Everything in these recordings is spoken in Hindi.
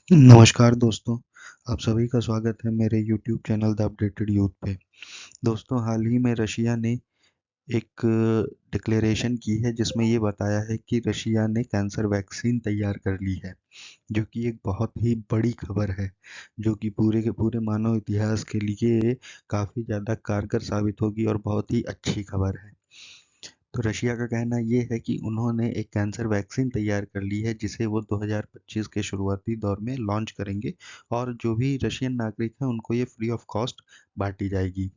नमस्कार दोस्तों, आप सभी का स्वागत है मेरे YouTube channel the updated youth पे। दोस्तों, हाल ही में रशिया ने एक डिक्लेरेशन की है जिसमें ये बताया है कि रशिया ने कैंसर वैक्सीन तैयार कर ली है, जो कि एक बहुत ही बड़ी खबर है, जो कि पूरे के पूरे मानव इतिहास के लिए काफ़ी ज़्यादा कारगर साबित होगी और बहुत ही अच्छी खबर है। तो रशिया का कहना ये है कि उन्होंने एक कैंसर वैक्सीन तैयार कर ली है जिसे वो 2025 के शुरुआती दौर में लॉन्च करेंगे और जो भी रशियन नागरिक हैं उनको ये फ्री ऑफ कॉस्ट बांटी जाएगी।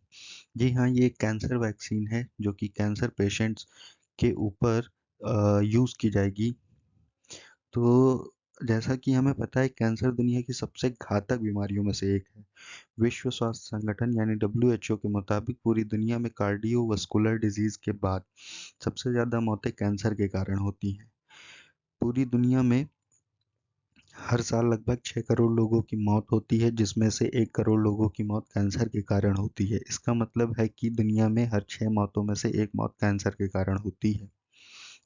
जी हाँ, ये एक कैंसर वैक्सीन है जो कि कैंसर पेशेंट्स के ऊपर यूज़ की जाएगी। तो जैसा कि हमें पता है, कैंसर दुनिया की सबसे घातक बीमारियों में से एक है। विश्व स्वास्थ्य संगठन यानी डब्ल्यूएचओ के मुताबिक पूरी दुनिया में कार्डियोवास्कुलर डिजीज के बाद सबसे ज़्यादा मौतें कैंसर के कारण होती हैं। पूरी दुनिया में हर साल लगभग 6 करोड़ लोगों की मौत होती है, जिसमें से 1 करोड़ लोगों की मौत कैंसर के कारण होती है। इसका मतलब है कि दुनिया में हर 6 मौतों में से 1 मौत कैंसर के कारण होती है।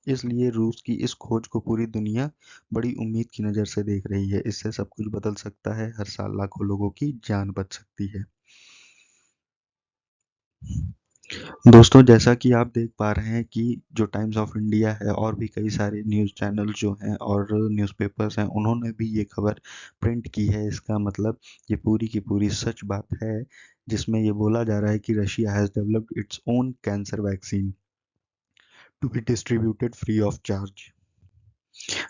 इसलिए रूस की इस खोज को पूरी दुनिया बड़ी उम्मीद की नज़र से देख रही है। इससे सब कुछ बदल सकता है, हर साल लाखों लोगों की जान बच सकती है। दोस्तों, जैसा कि आप देख पा रहे हैं कि जो टाइम्स ऑफ इंडिया है और भी कई सारे न्यूज़ चैनल जो हैं और न्यूज़पेपर्स हैं, उन्होंने भी ये खबर प्रिंट की है। इसका मतलब ये पूरी की पूरी सच बात है, जिसमें ये बोला जा रहा है कि Russia has developed its own cancer vaccine to be distributed free of charge.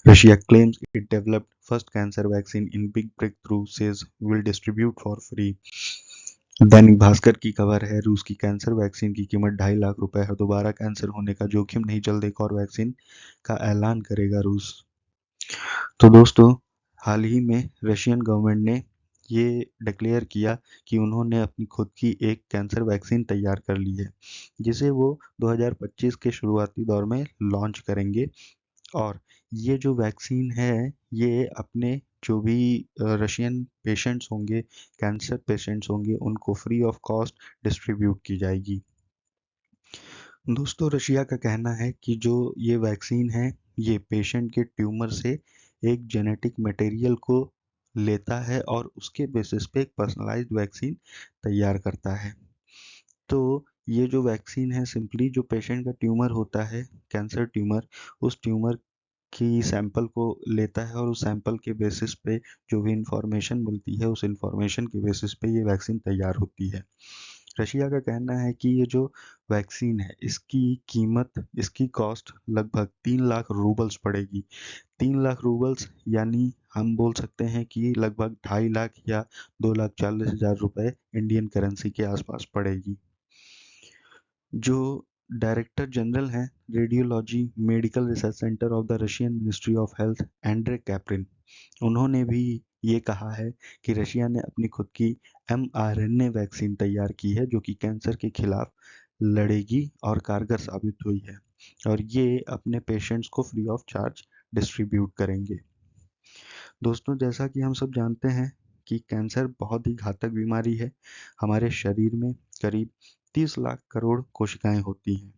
Russia claims it developed first cancer vaccine in big breakthrough, says will distribute for free। Dainik Bhaskar की खबर है, रूस की कैंसर वैक्सीन की कीमत 2.5 लाख रुपए है। दोबारा कैंसर होने का जोखिम नहीं, जल्द एक और वैक्सीन का ऐलान करेगा रूस। तो दोस्तों, हाल ही में रशियन गवर्नमेंट ने ये डिक्लेयर किया कि उन्होंने अपनी खुद की एक कैंसर वैक्सीन तैयार कर ली है, जिसे वो 2025 के शुरुआती दौर में लॉन्च करेंगे। और ये जो वैक्सीन है, ये अपने जो भी रशियन पेशेंट्स होंगे, कैंसर पेशेंट्स होंगे, उनको फ्री ऑफ कॉस्ट डिस्ट्रीब्यूट की जाएगी। दोस्तों, रशिया का कहना है कि जो ये वैक्सीन है, ये पेशेंट के ट्यूमर से एक जेनेटिक मटेरियल को लेता है और उसके बेसिस पे एक पर्सनलाइज्ड वैक्सीन तैयार करता है। तो ये जो वैक्सीन है, सिंपली जो पेशेंट का ट्यूमर होता है, कैंसर ट्यूमर, उस ट्यूमर की सैंपल को लेता है और उस सैंपल के बेसिस पे जो भी इंफॉर्मेशन मिलती है, उस इंफॉर्मेशन के बेसिस पे ये वैक्सीन तैयार होती है। रशिया का कहना है कि ये जो वैक्सीन है, इसकी कीमत, इसकी कॉस्ट लगभग 3 लाख रूबल्स पड़ेगी। 3 लाख रूबल्स यानी हम बोल सकते हैं कि लगभग 2.5 लाख या 2,40,000 रुपए इंडियन करेंसी के आसपास पड़ेगी। जो डायरेक्टर जनरल हैं radiology medical research centre of the Russian ministry of health, Andrey Kaprin, उन्होंने भी ये कहा है कि रशिया ने अपनी खुद की mRNA वैक्सीन तैयार की है, जो कि कैंसर के खिलाफ लड़ेगी और कारगर साबित हुई है, और ये अपने पेशेंट्स को फ्री ऑफ चार्ज डिस्ट्रीब्यूट करेंगे। दोस्तों, जैसा कि हम सब जानते हैं कि कैंसर बहुत ही घातक बीमारी है। हमारे शरीर में करीब 30 लाख करोड़ कोशिकाएं होती हैं,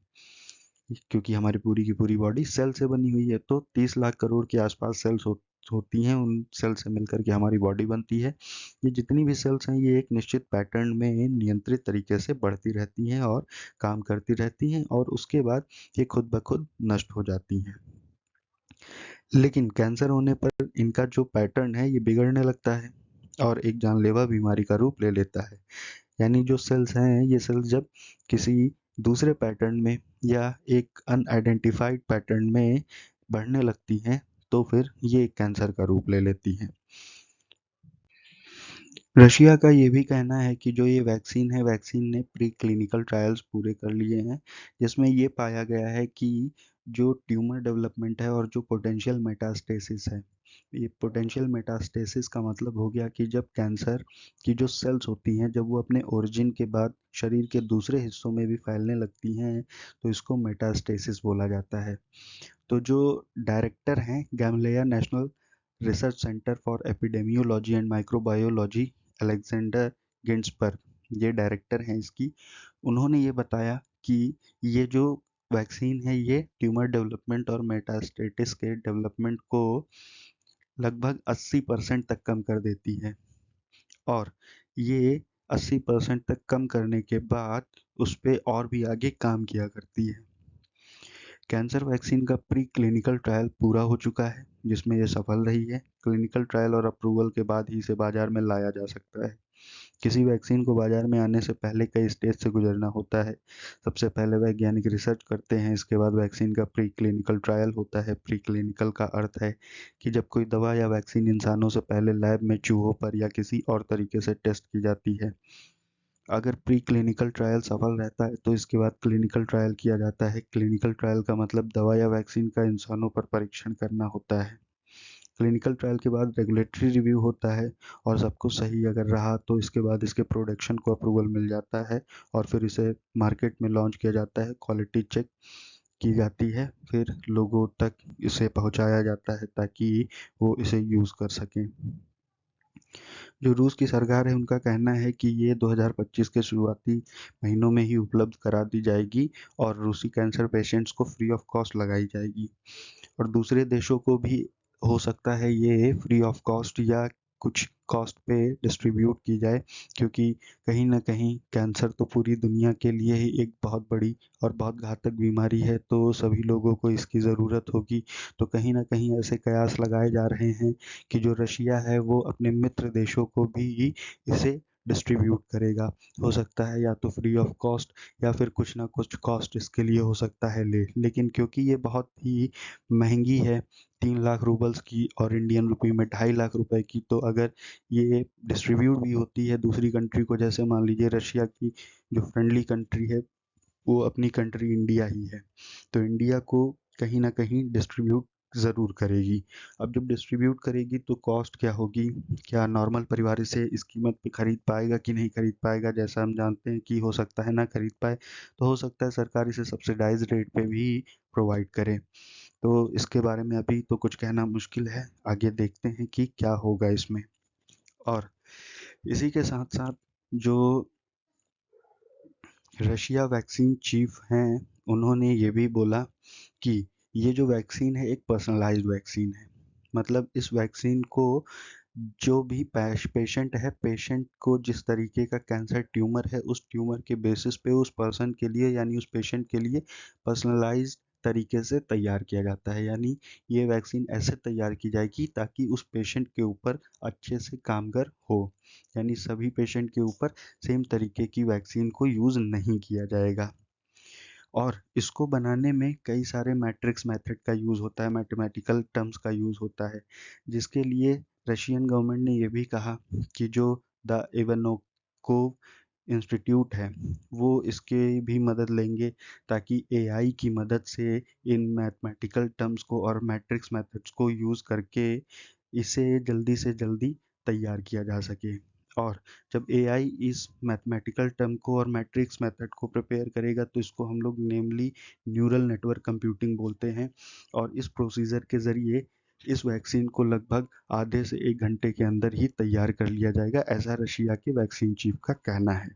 क्योंकि हमारी पूरी की पूरी बॉडी सेल से बनी हुई है। तो 30 लाख करोड़ के आसपास सेल्स होती हैं, उन सेल से मिलकर के हमारी बॉडी बनती है। ये जितनी भी सेल्स हैं, ये एक निश्चित पैटर्न में नियंत्रित तरीके से बढ़ती रहती हैं और काम करती रहती हैं, और उसके बाद ये खुद ब खुद नष्ट हो जाती हैं। लेकिन कैंसर होने पर इनका जो पैटर्न है, ये बिगड़ने लगता है और एक जानलेवा बीमारी का रूप ले लेता है। यानी जो सेल्स हैं, ये सेल्स जब किसी दूसरे पैटर्न में या एक अनआइडेंटिफाइड पैटर्न में बढ़ने लगती हैं, तो फिर ये कैंसर का रूप ले लेती हैं। रशिया का ये भी कहना है कि जो ये वैक्सीन है, वैक्सीन ने प्री क्लिनिकल ट्रायल्स पूरे कर लिए हैं, जिसमें ये पाया गया है कि जो ट्यूमर डेवलपमेंट है और जो पोटेंशियल मेटास्टेसिस है, ये पोटेंशियल मेटास्टेसिस का मतलब हो गया कि जब कैंसर की जो सेल्स होती हैं, जब वो अपने ओरिजिन के बाद शरीर के दूसरे हिस्सों में भी फैलने लगती हैं, तो इसको मेटास्टेसिस बोला जाता है। तो जो डायरेक्टर हैं Gamaleya national research centre for epidemiology and microbiology, Alexander Gintsburg, ये डायरेक्टर हैं इसकी, उन्होंने ये बताया कि ये जो वैक्सीन है, ये ट्यूमर डेवलपमेंट और मेटास्टेटिस के डेवलपमेंट को लगभग 80% तक कम कर देती है। और ये 80% तक कम करने के बाद उस पे और भी आगे काम किया करती है। कैंसर वैक्सीन का प्री क्लिनिकल ट्रायल पूरा हो चुका है, जिसमें ये सफल रही है। क्लिनिकल ट्रायल और अप्रूवल के बाद ही इसे बाजार में लाया जा सकता है। किसी वैक्सीन को बाजार में आने से पहले कई स्टेज से गुजरना होता है। सबसे पहले वैज्ञानिक रिसर्च करते हैं, इसके बाद वैक्सीन का प्री क्लिनिकल ट्रायल होता है। प्री क्लिनिकल का अर्थ है कि जब कोई दवा या वैक्सीन इंसानों से पहले लैब में चूहों पर या किसी और तरीके से टेस्ट की जाती है। अगर प्री क्लिनिकल ट्रायल सफल रहता है तो इसके बाद क्लिनिकल ट्रायल किया जाता है। क्लिनिकल ट्रायल का मतलब दवा या वैक्सीन का इंसानों पर परीक्षण करना होता है। क्लिनिकल ट्रायल के बाद रेगुलेटरी रिव्यू होता है, और सब कुछ सही अगर रहा तो इसके बाद इसके प्रोडक्शन को अप्रूवल मिल जाता है और फिर इसे मार्केट में लॉन्च किया जाता है। क्वालिटी चेक की जाती है, फिर लोगों तक इसे पहुंचाया जाता है ताकि वो इसे यूज़ कर सकें। जो रूस की सरकार है उनका कहना है कि ये 2025 के शुरुआती महीनों में ही उपलब्ध करा दी जाएगी और रूसी कैंसर पेशेंट्स को फ्री ऑफ कॉस्ट लगाई जाएगी। और दूसरे देशों को भी हो सकता है ये फ्री ऑफ कॉस्ट या कुछ कॉस्ट पे डिस्ट्रीब्यूट की जाए, क्योंकि कहीं ना कहीं कैंसर तो पूरी दुनिया के लिए ही एक बहुत बड़ी और बहुत घातक बीमारी है, तो सभी लोगों को इसकी ज़रूरत होगी। तो कहीं ना कहीं ऐसे कयास लगाए जा रहे हैं कि जो रशिया है वो अपने मित्र देशों को भी इसे डिस्ट्रीब्यूट करेगा। हो सकता है या तो फ्री ऑफ कॉस्ट या फिर कुछ ना कुछ कॉस्ट इसके लिए हो सकता है लेकिन क्योंकि ये बहुत ही महंगी है, 3 लाख रूबल्स की और इंडियन रुपये में 2.5 लाख रुपए की, तो अगर ये डिस्ट्रीब्यूट भी होती है दूसरी कंट्री को, जैसे मान लीजिए रशिया की जो फ्रेंडली कंट्री है वो अपनी कंट्री इंडिया ही है, तो इंडिया को कहीं ना कहीं डिस्ट्रीब्यूट ज़रूर करेगी। अब जब डिस्ट्रीब्यूट करेगी तो कॉस्ट क्या होगी, क्या नॉर्मल परिवार इसे इस कीमत पे खरीद पाएगा कि नहीं खरीद पाएगा। जैसा हम जानते हैं कि हो सकता है ना खरीद पाए, तो हो सकता है सरकार इसे सब्सिडाइज रेट पे भी प्रोवाइड करे। तो इसके बारे में अभी तो कुछ कहना मुश्किल है, आगे देखते हैं कि क्या होगा इसमें। और इसी के साथ साथ जो रशिया वैक्सीन चीफ हैं उन्होंने ये भी बोला कि ये जो वैक्सीन है एक पर्सनलाइज्ड वैक्सीन है। मतलब इस वैक्सीन को जो भी पेशेंट है, पेशेंट को जिस तरीके का कैंसर ट्यूमर है उस ट्यूमर के बेसिस पे उस पर्सन के लिए यानी उस पेशेंट के लिए पर्सनलाइज्ड तरीके से तैयार किया जाता है। यानी ये वैक्सीन ऐसे तैयार की जाएगी ताकि उस पेशेंट के ऊपर अच्छे से कामगर हो। यानी सभी पेशेंट के ऊपर सेम तरीके की वैक्सीन को यूज़ नहीं किया जाएगा। और इसको बनाने में कई सारे मैट्रिक्स मेथड का यूज़ होता है, मैथमेटिकल टर्म्स का यूज़ होता है, जिसके लिए रशियन गवर्नमेंट ने ये भी कहा कि जो द इवानोकोव इंस्टीट्यूट है वो इसके भी मदद लेंगे, ताकि एआई की मदद से इन मैथमेटिकल टर्म्स को और मैट्रिक्स मेथड्स को यूज़ करके इसे जल्दी से जल्दी तैयार किया जा सके। और जब एआई इस मैथमेटिकल टर्म को और मैट्रिक्स मेथड को प्रिपेयर करेगा तो इसको हम लोग नेमली न्यूरल नेटवर्क कंप्यूटिंग बोलते हैं। और इस प्रोसीजर के ज़रिए इस वैक्सीन को लगभग आधे से 1 घंटे के अंदर ही तैयार कर लिया जाएगा, ऐसा रशिया के वैक्सीन चीफ का कहना है।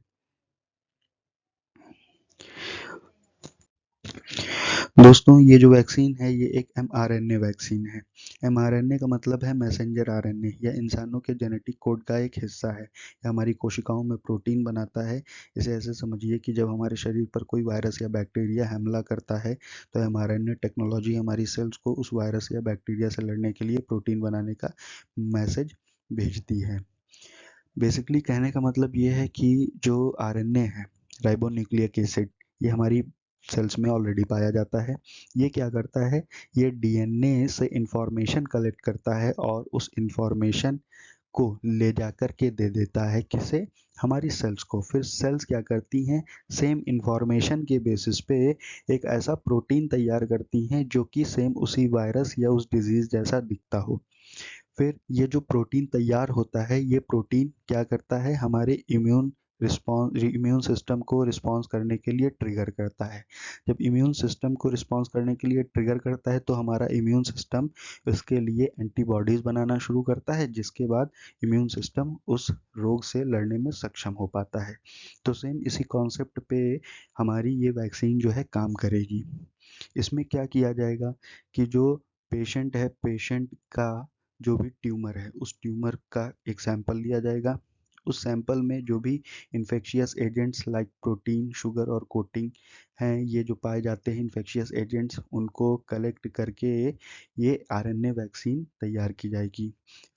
दोस्तों ये जो वैक्सीन है ये एक mRNA वैक्सीन है। mRNA का मतलब है मैसेंजर आरएनए, या इंसानों के जेनेटिक कोड का एक हिस्सा है। यह हमारी कोशिकाओं में प्रोटीन बनाता है। इसे ऐसे समझिए कि जब हमारे शरीर पर कोई वायरस या बैक्टीरिया हमला करता है तो mRNA टेक्नोलॉजी हमारी सेल्स को उस वायरस या बैक्टीरिया से लड़ने के लिए प्रोटीन बनाने का मैसेज भेजती है। बेसिकली कहने का मतलब ये है कि जो आरएनए है, राइबोन्यूक्लिक एसिड, ये हमारी सेल्स में ऑलरेडी पाया जाता है। ये क्या करता है, ये डीएनए से इंफॉर्मेशन कलेक्ट करता है और उस इंफॉर्मेशन को ले जा कर के दे देता है किसे, हमारी सेल्स को। फिर सेल्स क्या करती हैं, सेम इंफॉर्मेशन के बेसिस पे एक ऐसा प्रोटीन तैयार करती हैं जो कि सेम उसी वायरस या उस डिजीज जैसा दिखता हो। फिर ये जो प्रोटीन तैयार होता है, ये प्रोटीन क्या करता है, हमारे इम्यून सिस्टम को रिस्पॉन्स करने के लिए ट्रिगर करता है। जब इम्यून सिस्टम को रिस्पॉन्स करने के लिए ट्रिगर करता है तो हमारा इम्यून सिस्टम इसके लिए एंटीबॉडीज़ बनाना शुरू करता है, जिसके बाद इम्यून सिस्टम उस रोग से लड़ने में सक्षम हो पाता है। तो सेम इसी कॉन्सेप्ट पे हमारी ये वैक्सीन जो है काम करेगी। इसमें क्या किया जाएगा कि जो पेशेंट है, पेशेंट का जो भी ट्यूमर है उस ट्यूमर का एक सैंपल लिया जाएगा। उस सैंपल में जो भी infectious agents like protein, sugar और कोटिंग हैं, ये जो पाए जाते हैं इन्फेक्शियस एजेंट्स, उनको कलेक्ट करके ये आरएनए वैक्सीन तैयार की जाएगी।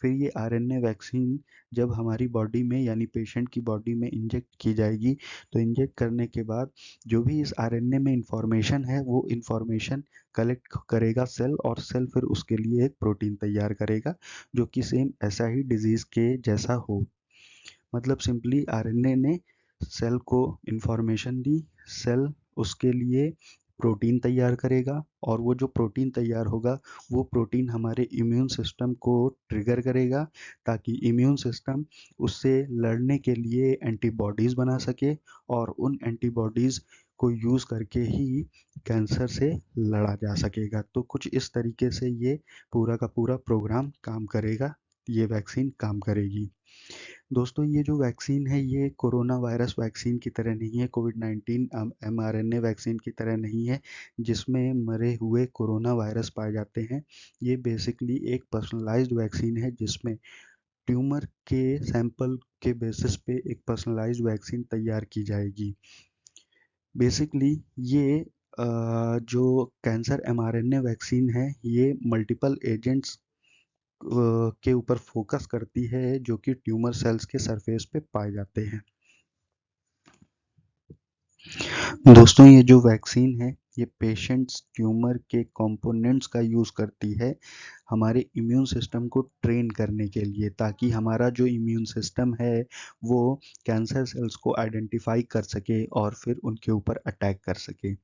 फिर ये आरएनए वैक्सीन जब हमारी बॉडी में यानी पेशेंट की बॉडी में इंजेक्ट की जाएगी, तो इंजेक्ट करने के बाद जो भी इस आरएनए में इंफॉर्मेशन है वो इंफॉर्मेशन कलेक्ट करेगा सेल, और सेल फिर उसके लिए एक प्रोटीन तैयार करेगा जो कि सेम ऐसा ही डिजीज के जैसा हो। मतलब सिंपली आरएनए ने सेल को इंफॉर्मेशन दी, सेल उसके लिए प्रोटीन तैयार करेगा, और वो जो प्रोटीन तैयार होगा वो प्रोटीन हमारे इम्यून सिस्टम को ट्रिगर करेगा ताकि इम्यून सिस्टम उससे लड़ने के लिए एंटीबॉडीज़ बना सके, और उन एंटीबॉडीज़ को यूज़ करके ही कैंसर से लड़ा जा सकेगा। तो कुछ इस तरीके से ये पूरा का पूरा प्रोग्राम काम करेगा, ये वैक्सीन काम करेगी। दोस्तों, ये जो वैक्सीन है ये कोरोना वायरस वैक्सीन की तरह नहीं है, कोविड-19 mRNA वैक्सीन की तरह नहीं है जिसमें मरे हुए कोरोना वायरस पाए जाते हैं। ये बेसिकली एक पर्सनलाइज्ड वैक्सीन है जिसमें ट्यूमर के सैंपल के बेसिस पे एक पर्सनलाइज्ड वैक्सीन तैयार की जाएगी। बेसिकली ये जो कैंसर mRNA वैक्सीन है ये मल्टीपल एजेंट्स के ऊपर फोकस करती है जो कि ट्यूमर सेल्स के सरफेस पे पाए जाते हैं। दोस्तों, ये जो वैक्सीन है ये पेशेंट्स ट्यूमर के कंपोनेंट्स का यूज़ करती है हमारे इम्यून सिस्टम को ट्रेन करने के लिए, ताकि हमारा जो इम्यून सिस्टम है वो कैंसर सेल्स को आइडेंटिफाई कर सके और फिर उनके ऊपर अटैक कर सके।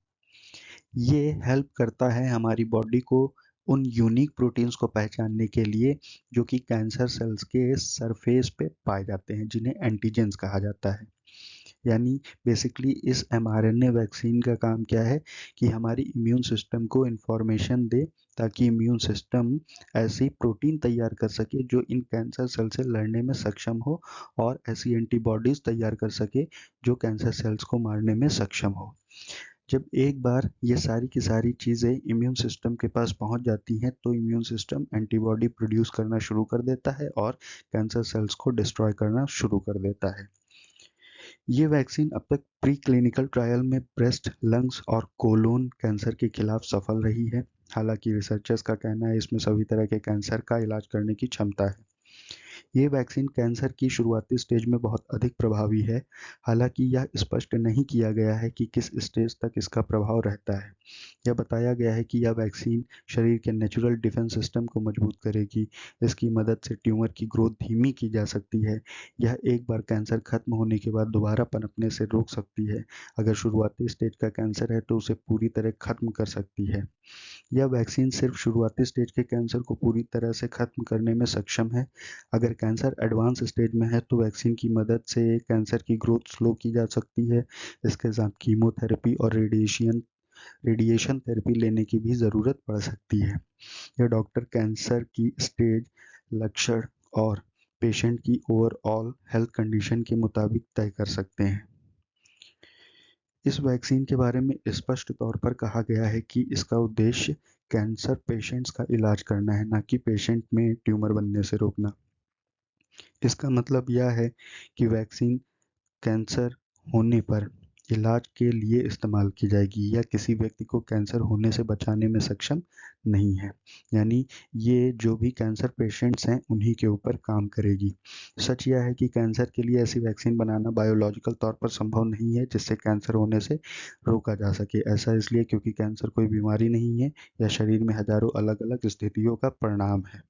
ये हेल्प करता है हमारी बॉडी को उन यूनिक प्रोटीन्स को पहचानने के लिए जो कि कैंसर सेल्स के सरफेस पे पाए जाते हैं, जिन्हें एंटीजेंस कहा जाता है। यानी बेसिकली इस mRNA वैक्सीन का काम क्या है कि हमारी इम्यून सिस्टम को इन्फॉर्मेशन दे ताकि इम्यून सिस्टम ऐसी प्रोटीन तैयार कर सके जो इन कैंसर सेल से लड़ने में सक्षम हो, और ऐसी एंटीबॉडीज तैयार कर सके जो कैंसर सेल्स को मारने में सक्षम हो। जब एक बार ये सारी की सारी चीज़ें इम्यून सिस्टम के पास पहुंच जाती हैं तो इम्यून सिस्टम एंटीबॉडी प्रोड्यूस करना शुरू कर देता है और कैंसर सेल्स को डिस्ट्रॉय करना शुरू कर देता है। ये वैक्सीन अब तक प्री क्लिनिकल ट्रायल में ब्रेस्ट, लंग्स और कोलोन कैंसर के खिलाफ सफल रही है। हालांकि रिसर्चर्स का कहना है इसमें सभी तरह के कैंसर का इलाज करने की क्षमता है। ये वैक्सीन कैंसर की शुरुआती स्टेज में बहुत अधिक प्रभावी है। हालांकि यह स्पष्ट नहीं किया गया है कि किस स्टेज तक इसका प्रभाव रहता है। यह बताया गया है कि यह वैक्सीन शरीर के नेचुरल डिफेंस सिस्टम को मजबूत करेगी। इसकी मदद से ट्यूमर की ग्रोथ धीमी की जा सकती है। यह एक बार कैंसर खत्म होने के बाद दोबारा पनपने से रोक सकती है। अगर शुरुआती स्टेज का कैंसर है तो उसे पूरी तरह खत्म कर सकती है। यह वैक्सीन सिर्फ शुरुआती स्टेज के कैंसर को पूरी तरह से खत्म करने में सक्षम है। अगर कैंसर एडवांस स्टेज में है तो वैक्सीन की मदद से कैंसर की ग्रोथ स्लो की जा सकती है। इसके साथ कीमोथेरेपी और रेडिएशन थेरेपी लेने की भी ज़रूरत पड़ सकती है। यह डॉक्टर कैंसर की स्टेज, लक्षण और पेशेंट की ओवरऑल हेल्थ कंडीशन के मुताबिक तय कर सकते हैं। इस वैक्सीन के बारे में स्पष्ट तौर पर कहा गया है कि इसका उद्देश्य कैंसर पेशेंट्स का इलाज करना है, न कि पेशेंट में ट्यूमर बनने से रोकना। इसका मतलब यह है कि वैक्सीन कैंसर होने पर इलाज के लिए इस्तेमाल की जाएगी या किसी व्यक्ति को कैंसर होने से बचाने में सक्षम नहीं है। यानी ये जो भी कैंसर पेशेंट्स हैं उन्हीं के ऊपर काम करेगी। सच यह है कि कैंसर के लिए ऐसी वैक्सीन बनाना बायोलॉजिकल तौर पर संभव नहीं है जिससे कैंसर होने से रोका जा सके। ऐसा इसलिए क्योंकि कैंसर कोई बीमारी नहीं है, यह शरीर में हजारों अलग अलग स्थितियों का परिणाम है।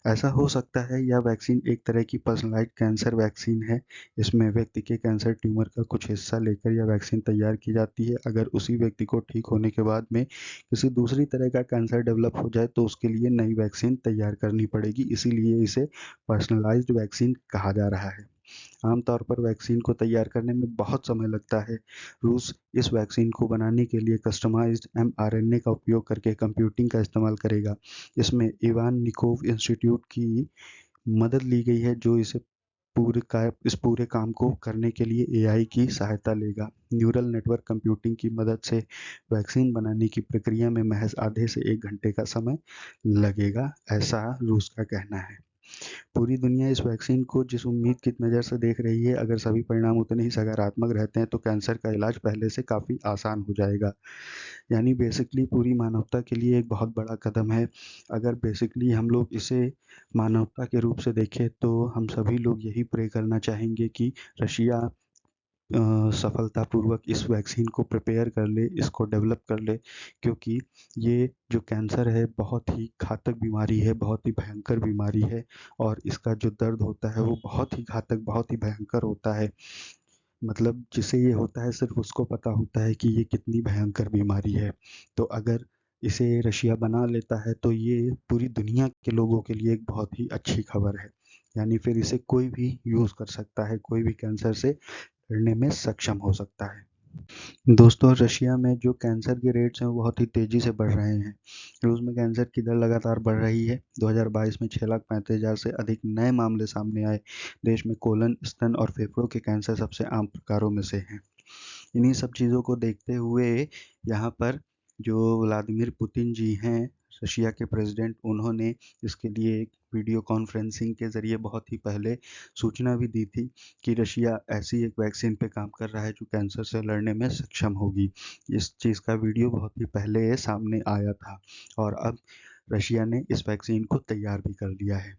ऐसा हो सकता है यह वैक्सीन एक तरह की पर्सनलाइज्ड कैंसर वैक्सीन है। इसमें व्यक्ति के कैंसर ट्यूमर का कुछ हिस्सा लेकर यह वैक्सीन तैयार की जाती है। अगर उसी व्यक्ति को ठीक होने के बाद में किसी दूसरी तरह का कैंसर डेवलप हो जाए तो उसके लिए नई वैक्सीन तैयार करनी पड़ेगी। इसीलिए इसे पर्सनलाइज्ड वैक्सीन कहा जा रहा है। आमतौर पर वैक्सीन को तैयार करने में बहुत समय लगता है। रूस इस वैक्सीन को बनाने के लिए कस्टमाइज्ड mRNA का उपयोग करके कंप्यूटिंग का इस्तेमाल करेगा। इसमें इवान निकोव इंस्टीट्यूट की मदद ली गई है जो इसे इस पूरे काम को करने के लिए एआई की सहायता लेगा। न्यूरल नेटवर्क कंप्यूटिंग की मदद से वैक्सीन बनाने की प्रक्रिया में महज आधे से 1 घंटे का समय लगेगा, ऐसा रूस का कहना है। पूरी दुनिया इस वैक्सीन को जिस उम्मीद की नज़र से देख रही है, अगर सभी परिणाम उतने ही सकारात्मक रहते हैं तो कैंसर का इलाज पहले से काफ़ी आसान हो जाएगा। यानी बेसिकली पूरी मानवता के लिए एक बहुत बड़ा कदम है। अगर बेसिकली हम लोग इसे मानवता के रूप से देखें तो हम सभी लोग यही प्रे करना चाहेंगे कि रशिया सफलतापूर्वक इस वैक्सीन को प्रिपेयर कर ले, इसको डेवलप कर ले, क्योंकि ये जो कैंसर है बहुत ही घातक बीमारी है, बहुत ही भयंकर बीमारी है और इसका जो दर्द होता है वो बहुत ही घातक, बहुत ही भयंकर होता है। मतलब जिसे ये होता है सिर्फ उसको पता होता है कि ये कितनी भयंकर बीमारी है। तो अगर इसे रशिया बना लेता है तो ये पूरी दुनिया के लोगों के लिए एक बहुत ही अच्छी खबर है। यानी फिर इसे कोई भी यूज़ कर सकता है, कोई भी कैंसर से लड़ने में सक्षम हो सकता है। दोस्तों, रशिया में जो कैंसर के रेट्स हैं वो बहुत ही तेज़ी से बढ़ रहे हैं। रूस में कैंसर की दर लगातार बढ़ रही है। 2022 में 6,35,000 से अधिक नए मामले सामने आए। देश में कोलन, स्तन और फेफड़ों के कैंसर सबसे आम प्रकारों में से हैं। इन्हीं सब चीज़ों को देखते हुए यहाँ पर जो व्लादिमीर पुतिन जी हैं, रशिया के प्रेसिडेंट, उन्होंने इसके लिए एक वीडियो कॉन्फ्रेंसिंग के ज़रिए बहुत ही पहले सूचना भी दी थी कि रशिया ऐसी एक वैक्सीन पे काम कर रहा है जो कैंसर से लड़ने में सक्षम होगी। इस चीज़ का वीडियो बहुत ही पहले सामने आया था और अब रशिया ने इस वैक्सीन को तैयार भी कर लिया है।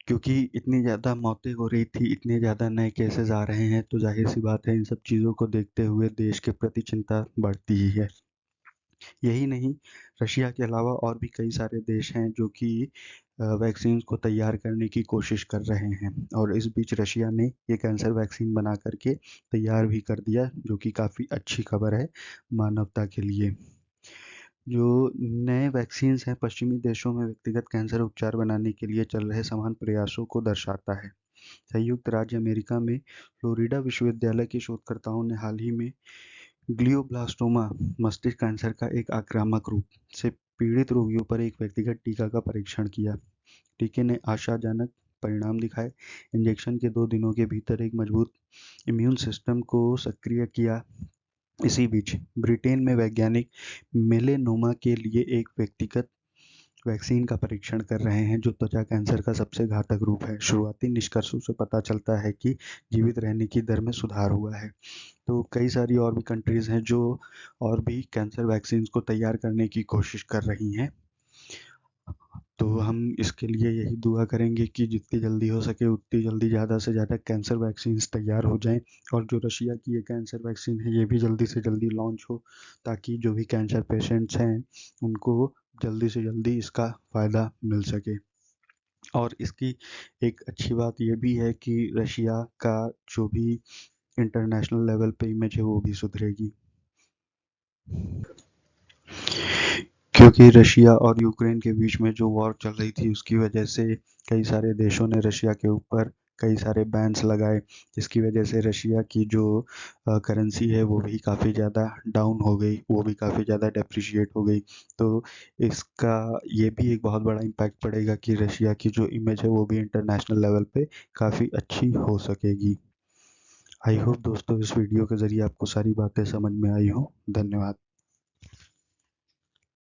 क्योंकि इतनी ज़्यादा मौतें हो रही थी, इतने ज़्यादा नए केसेस आ रहे हैं, तो ज़ाहिर-सी बात है इन सब चीज़ों को देखते हुए देश के प्रति चिंता बढ़ती ही है। यही नहीं, रशिया के अलावा और भी कई सारे देश हैं जो कि वैक्सीन को तैयार करने की कोशिश कर रहे हैं और इस बीच रशिया ने ये कैंसर वैक्सीन बना कर के तैयार भी कर दिया, जो कि काफ़ी अच्छी खबर है मानवता के लिए। जो नए वैक्सीन्स हैं पश्चिमी देशों में व्यक्तिगत कैंसर उपचार बनाने के लिए चल रहे समान प्रयासों को दर्शाता है। संयुक्त राज्य अमेरिका में फ्लोरिडा विश्वविद्यालय के शोधकर्ताओं ने हाल ही में ग्लियोब्लास्टोमा, मस्तिष्क कैंसर का एक आक्रामक रूप, से पीड़ित रोगियों पर एक व्यक्तिगत टीका का परीक्षण किया। टीके ने आशाजनक परिणाम दिखाए। इंजेक्शन के 2 दिनों के भीतर एक मजबूत इम्यून सिस्टम को सक्रिय किया। इसी बीच ब्रिटेन में वैज्ञानिक मेलेनोमा के लिए एक व्यक्तिगत वैक्सीन का परीक्षण कर रहे हैं जो त्वचा कैंसर का सबसे घातक रूप है। शुरुआती निष्कर्षों से पता चलता है कि जीवित रहने की दर में सुधार हुआ है। तो कई सारी और भी कंट्रीज़ हैं जो और भी कैंसर वैक्सीन को तैयार करने की कोशिश कर रही हैं। तो हम इसके लिए यही दुआ करेंगे कि जितनी जल्दी हो सके उतनी जल्दी ज़्यादा से ज़्यादा कैंसर वैक्सीन्स तैयार हो जाएं और जो रशिया की ये कैंसर वैक्सीन है ये भी जल्दी से जल्दी लॉन्च हो, ताकि जो भी कैंसर पेशेंट्स हैं उनको जल्दी से जल्दी इसका फ़ायदा मिल सके। और इसकी एक अच्छी बात ये भी है कि रशिया का जो भी इंटरनेशनल लेवल पे इमेज है वो भी सुधरेगी, क्योंकि रशिया और यूक्रेन के बीच में जो वॉर चल रही थी उसकी वजह से कई सारे देशों ने रशिया के ऊपर कई सारे बैन्स लगाए, जिसकी वजह से रशिया की जो करेंसी है वो भी काफ़ी ज़्यादा डाउन हो गई, वो भी काफ़ी ज़्यादा डेप्रिशिएट हो गई। तो इसका ये भी एक बहुत बड़ा इम्पैक्ट पड़ेगा कि रशिया की जो इमेज है वो भी इंटरनेशनल लेवल पे काफ़ी अच्छी हो सकेगी। आई होप दोस्तों इस वीडियो के ज़रिए आपको सारी बातें समझ में आई हों। धन्यवाद।